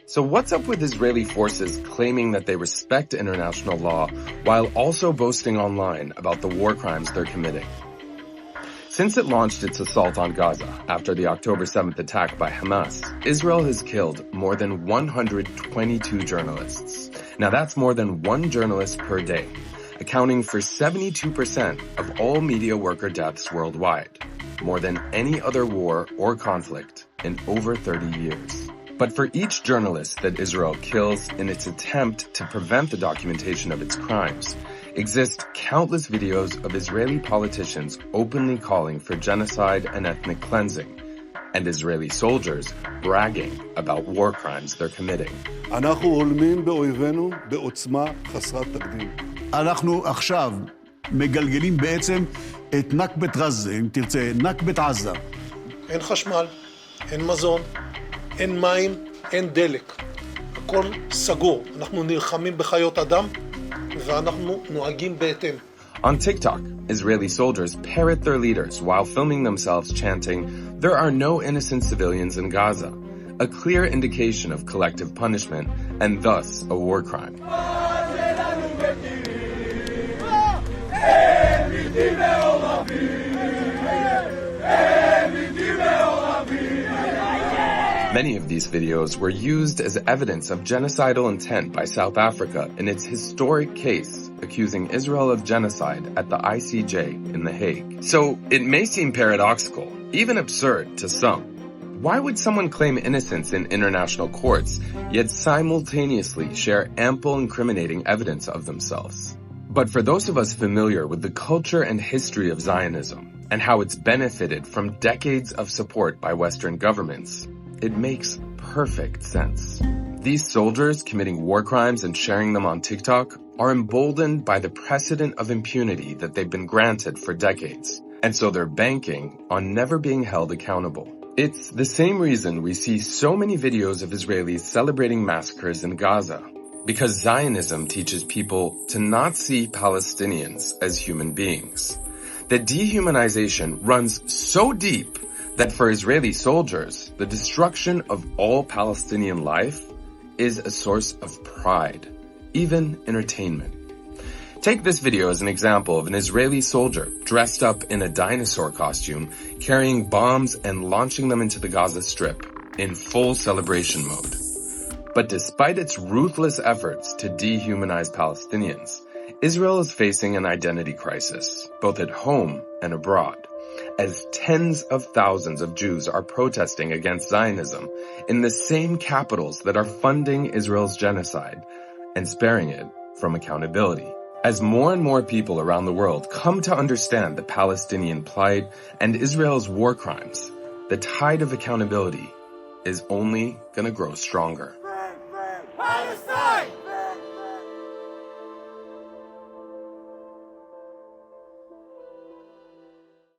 So what's up with Israeli forces claiming that they respect international law while also boasting online about the war crimes they're committing? Since it launched its assault on Gaza after the October 7th attack by Hamas, Israel has killed more than 122 journalists. Now that's more than one journalist per day, accounting for 72% of all media worker deaths worldwide, more than any other war or conflict in over 30 years. But for each journalist that Israel kills in its attempt to prevent the documentation of its crimes, exist countless videos of Israeli politicians openly calling for genocide and ethnic cleansing, and Israeli soldiers bragging about war crimes they're committing. אנחנו הולמים באויבינו בעוצמה חסרת תקדים. אנחנו עכשיו מגלגלים בעצם את נכבת עזה, אם תרצה, נכבת עזה. אין חשמל, אין מזון, אין מים, אין דלק. הכל סגור. אנחנו נלחמים בחיות אדם ואנחנו נוהגים בהתאם. On TikTok, Israeli soldiers parrot their leaders while filming themselves chanting, "There are no innocent civilians in Gaza," a clear indication of collective punishment and thus a war crime. Many of these videos were used as evidence of genocidal intent by South Africa in its historic case accusing Israel of genocide at the ICJ in The Hague. So it may seem paradoxical, even absurd to some. Why would someone claim innocence in international courts, yet simultaneously share ample incriminating evidence of themselves? But for those of us familiar with the culture and history of Zionism and how it's benefited from decades of support by Western governments, it makes perfect sense. These soldiers committing war crimes and sharing them on TikTok are emboldened by the precedent of impunity that they've been granted for decades, and so they're banking on never being held accountable. It's the same reason we see so many videos of Israelis celebrating massacres in Gaza, because Zionism teaches people to not see Palestinians as human beings. The dehumanization runs so deep that for Israeli soldiers, the destruction of all Palestinian life is a source of pride, even entertainment. Take this video as an example of an Israeli soldier dressed up in a dinosaur costume, carrying bombs and launching them into the Gaza Strip in full celebration mode. But despite its ruthless efforts to dehumanize Palestinians, Israel is facing an identity crisis, both at home and abroad, as tens of thousands of Jews are protesting against Zionism in the same capitals that are funding Israel's genocide and sparing it from accountability. As more and more people around the world come to understand the Palestinian plight and Israel's war crimes, the tide of accountability is only going to grow stronger. Palestine!